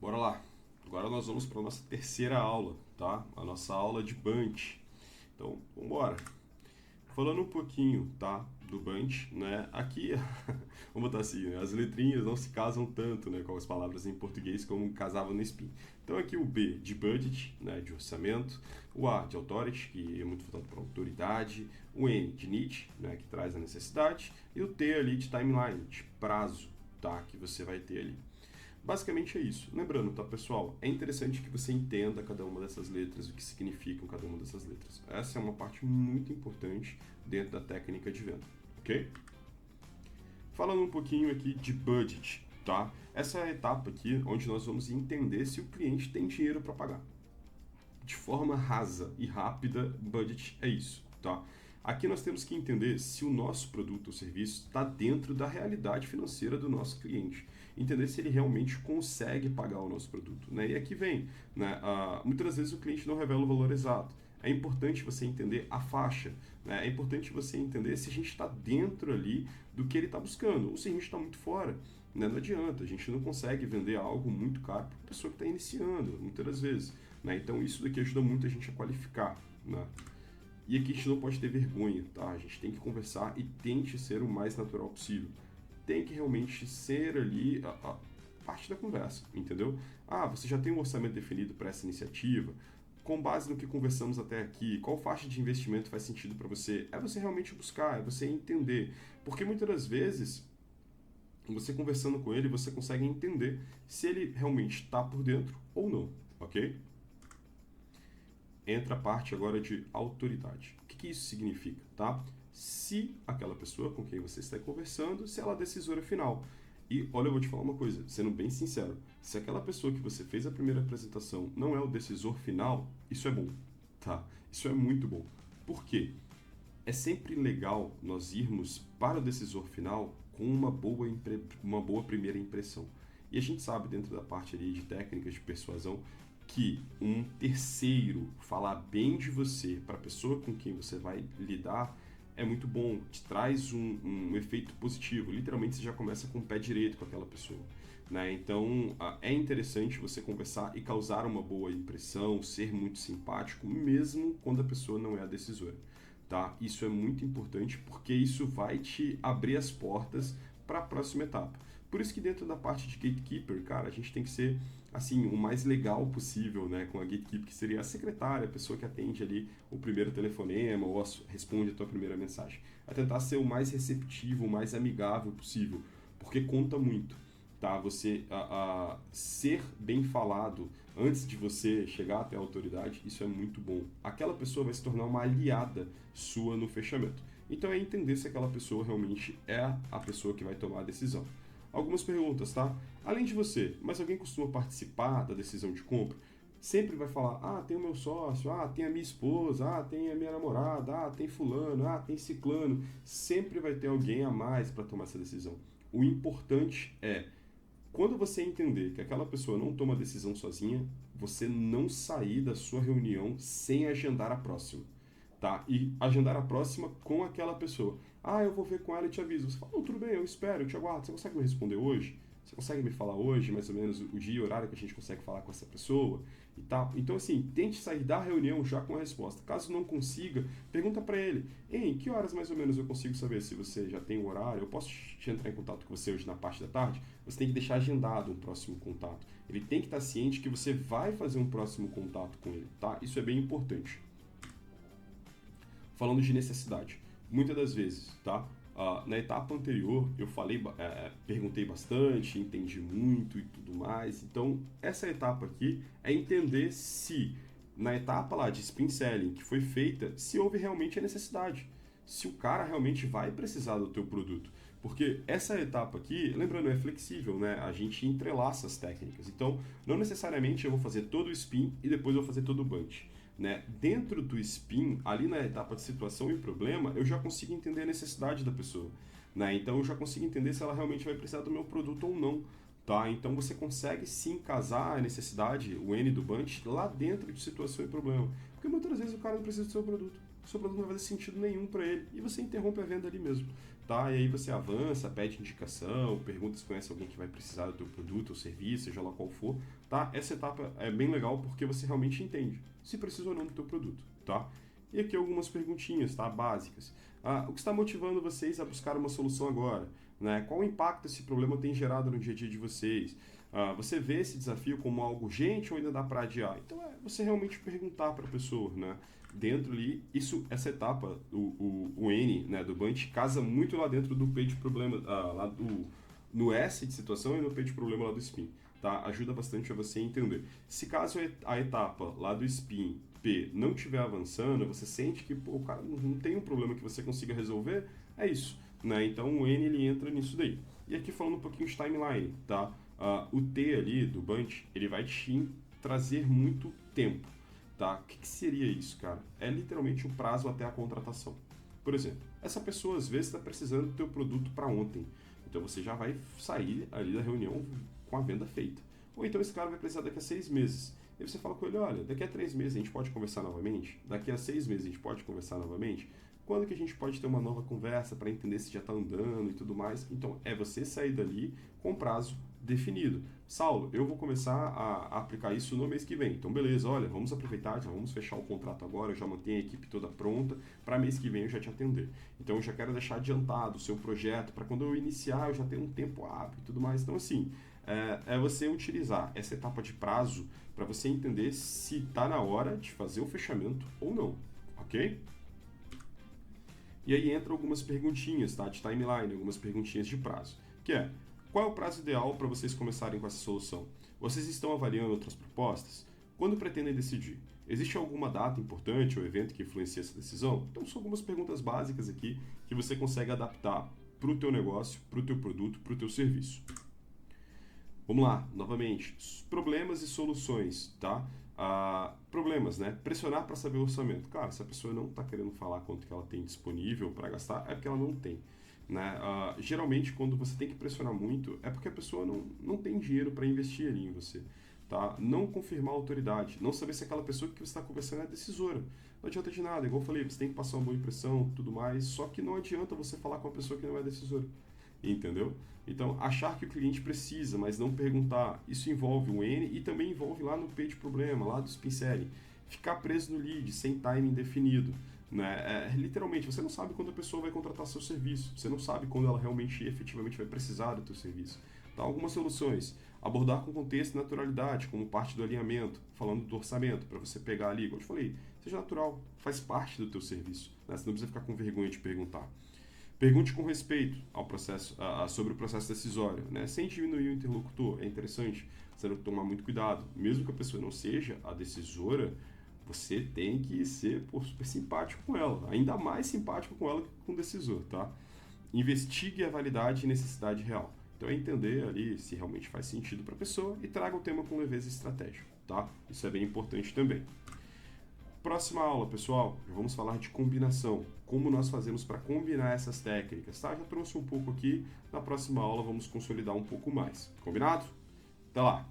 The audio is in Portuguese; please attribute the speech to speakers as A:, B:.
A: Bora lá. Agora nós vamos para a nossa terceira aula, tá? A nossa aula de Bunch. Então, vamos embora. Falando um pouquinho, tá, do Bunch, né? Aqui, vamos botar assim, né? As letrinhas não se casam tanto, né, com as palavras em português como casavam no Spin. Então aqui o B de budget, né, de orçamento, o A de authority, que é muito voltado para autoridade, o N de need, né, que traz a necessidade, e o T ali de timeline, de prazo, tá, que você vai ter ali. Basicamente é isso. Lembrando, tá, pessoal? É interessante que você entenda cada uma dessas letras, o que significam cada uma dessas letras. Essa é uma parte muito importante dentro da técnica de venda, ok? Falando um pouquinho aqui de budget, tá? Essa é a etapa aqui onde nós vamos entender se o cliente tem dinheiro para pagar. De forma rasa e rápida, budget é isso, tá? Aqui nós temos que entender se o nosso produto ou serviço está dentro da realidade financeira do nosso cliente. Entender se ele realmente consegue pagar o nosso produto, né? E aqui vem, né? Muitas vezes o cliente não revela o valor exato. É importante você entender a faixa, né? É importante você entender se a gente está dentro ali do que ele está buscando, ou se a gente está muito fora. Né? Não adianta, a gente não consegue vender algo muito caro para uma pessoa que está iniciando, muitas das vezes. Né? Então isso daqui ajuda muito a gente a qualificar. Né? E aqui a gente não pode ter vergonha, tá? A gente tem que conversar e tente ser o mais natural possível. Tem que realmente ser ali a parte da conversa, entendeu? Ah, você já tem um orçamento definido para essa iniciativa? Com base no que conversamos até aqui, qual faixa de investimento faz sentido para você? É você realmente buscar, é você entender. Porque muitas das vezes, você conversando com ele, você consegue entender se ele realmente está por dentro ou não, ok? Entra a parte agora de autoridade. O que isso significa, tá? Se aquela pessoa com quem você está conversando, se ela é a decisora final. E olha, eu vou te falar uma coisa, sendo bem sincero, se aquela pessoa que você fez a primeira apresentação não é o decisor final, isso é bom, tá? Isso é muito bom. Por quê? É sempre legal nós irmos para o decisor final com uma boa primeira impressão. E a gente sabe, dentro da parte ali de técnicas de persuasão, que um terceiro falar bem de você para a pessoa com quem você vai lidar é muito bom, te traz um efeito positivo. Literalmente você já começa com o pé direito com aquela pessoa. Né? Então é interessante você conversar e causar uma boa impressão, ser muito simpático, mesmo quando a pessoa não é a decisora. Tá? Isso é muito importante porque isso vai te abrir as portas para a próxima etapa. Por isso que dentro da parte de gatekeeper, cara, a gente tem que ser assim o mais legal possível, né, com a gatekeeper, que seria a secretária, a pessoa que atende ali o primeiro telefonema ou responde a tua primeira mensagem. A tentar ser o mais receptivo, o mais amigável possível, porque conta muito. Tá? Você ser bem falado antes de você chegar até a autoridade, isso é muito bom. Aquela pessoa vai se tornar uma aliada sua no fechamento. Então é entender se aquela pessoa realmente é a pessoa que vai tomar a decisão. Algumas perguntas, tá? Além de você, mas alguém costuma participar da decisão de compra? Sempre vai falar, ah, tem o meu sócio, ah, tem a minha esposa, ah, tem a minha namorada, ah, tem fulano, ah, tem ciclano. Sempre vai ter alguém a mais para tomar essa decisão. O importante é quando você entender que aquela pessoa não toma decisão sozinha, você não sair da sua reunião sem agendar a próxima, tá? E agendar a próxima com aquela pessoa. Ah, eu vou ver com ela e te aviso. Você fala, não, tudo bem, eu espero, eu te aguardo. Você consegue me responder hoje? Você consegue me falar hoje, mais ou menos, o dia e o horário que a gente consegue falar com essa pessoa? E tal. Então, assim, tente sair da reunião já com a resposta. Caso não consiga, pergunta para ele. Em que horas mais ou menos eu consigo saber se você já tem o horário? Eu posso te entrar em contato com você hoje na parte da tarde? Você tem que deixar agendado um próximo contato. Ele tem que estar ciente que você vai fazer um próximo contato com ele, tá? Isso é bem importante. Falando de necessidade, muitas das vezes, tá? Na etapa anterior eu perguntei bastante, entendi muito e tudo mais. Então essa etapa aqui é entender se na etapa lá de spin selling que foi feita, se houve realmente a necessidade, se o cara realmente vai precisar do teu produto. Porque essa etapa aqui, lembrando, é flexível, né? A gente entrelaça as técnicas. Então, não necessariamente eu vou fazer todo o spin e depois eu vou fazer todo o bunch. Né? Dentro do spin, ali na etapa de situação e problema, eu já consigo entender a necessidade da pessoa. Né? Então, eu já consigo entender se ela realmente vai precisar do meu produto ou não. Tá? Então, você consegue sim casar a necessidade, o N do bunch, lá dentro de situação e problema. Porque muitas vezes o cara não precisa do seu produto. o seu produto não vai fazer sentido nenhum para ele e você interrompe a venda ali mesmo, tá? E aí você avança, pede indicação, pergunta se conhece alguém que vai precisar do teu produto ou serviço, seja lá qual for, tá? Essa etapa é bem legal porque você realmente entende se precisa ou não do teu produto, tá? E aqui algumas perguntinhas, tá? Básicas. O que está motivando vocês a buscar uma solução agora? Né? Qual impacto esse problema tem gerado no dia a dia de vocês? Você vê esse desafio como algo urgente ou ainda dá para adiar? Então é você realmente perguntar para a pessoa, né? Dentro ali, essa etapa, o N, né, do Bunch, casa muito lá dentro do P de problema, lá no S de situação e no P de problema lá do Spin, tá? Ajuda bastante a você entender. Se caso a etapa lá do Spin, P, não estiver avançando, você sente que o cara não tem um problema que você consiga resolver, é isso, né? Então o N ele entra nisso daí. E aqui falando um pouquinho de timeline, tá? O T ali do Bunch, ele vai te trazer muito tempo. Tá? O que seria isso, cara? É literalmente o prazo até a contratação. Por exemplo, essa pessoa às vezes está precisando do teu produto para ontem. Então você já vai sair ali da reunião com a venda feita. Ou então esse cara vai precisar daqui a 6 meses. E você fala com ele, olha, daqui a 3 meses a gente pode conversar novamente? Daqui a 6 meses a gente pode conversar novamente? Quando que a gente pode ter uma nova conversa para entender se já está andando e tudo mais? Então é você sair dali com prazo definido. Saulo, eu vou começar a aplicar isso no mês que vem. Então, beleza, olha, vamos aproveitar, já vamos fechar o contrato agora, eu já mantenho a equipe toda pronta, para mês que vem eu já te atender. Então, eu já quero deixar adiantado o seu projeto, para quando eu iniciar eu já ter um tempo hábil e tudo mais. Então, assim, é você utilizar essa etapa de prazo para você entender se está na hora de fazer o fechamento ou não, ok? E aí entra algumas perguntinhas, tá? De timeline, algumas perguntinhas de prazo, que é: qual é o prazo ideal para vocês começarem com essa solução? Vocês estão avaliando outras propostas? Quando pretendem decidir? Existe alguma data importante ou evento que influencia essa decisão? Então são algumas perguntas básicas aqui que você consegue adaptar para o teu negócio, para o teu produto, para o teu serviço. Vamos lá, novamente, problemas e soluções, tá? Problemas, né? Pressionar para saber o orçamento. Cara, se a pessoa não está querendo falar quanto que ela tem disponível para gastar, é porque ela não tem. Né? Geralmente, quando você tem que pressionar muito, é porque a pessoa não tem dinheiro para investir ali em você. Tá? Não confirmar a autoridade, não saber se aquela pessoa que você está conversando é decisora. Não adianta de nada, igual eu falei, você tem que passar uma boa impressão, tudo mais, só que não adianta você falar com uma pessoa que não é decisora. Entendeu? Então, achar que o cliente precisa, mas não perguntar, isso envolve o N e também envolve lá no P de problema, lá do Spin Selling. Ficar preso no lead, sem timing definido. Né? Literalmente, você não sabe quando a pessoa vai contratar seu serviço, você não sabe quando ela realmente, efetivamente vai precisar do teu serviço. Então, algumas soluções: abordar com contexto e naturalidade, como parte do alinhamento, falando do orçamento, para você pegar ali, como eu te falei, seja natural, faz parte do teu serviço, né? Você não precisa ficar com vergonha de perguntar. Pergunte com respeito ao processo, sobre o processo decisório, né? Sem diminuir o interlocutor. É interessante você tomar muito cuidado, mesmo que a pessoa não seja a decisora, você tem que ser super simpático com ela, ainda mais simpático com ela que com o decisor, tá? Investigue a validade e necessidade real. Então é entender ali se realmente faz sentido para a pessoa e traga o tema com leveza estratégica, tá? Isso é bem importante também. Próxima aula, pessoal, vamos falar de combinação. Como nós fazemos para combinar essas técnicas, tá? Já trouxe um pouco aqui, na próxima aula vamos consolidar um pouco mais. Combinado? Até lá!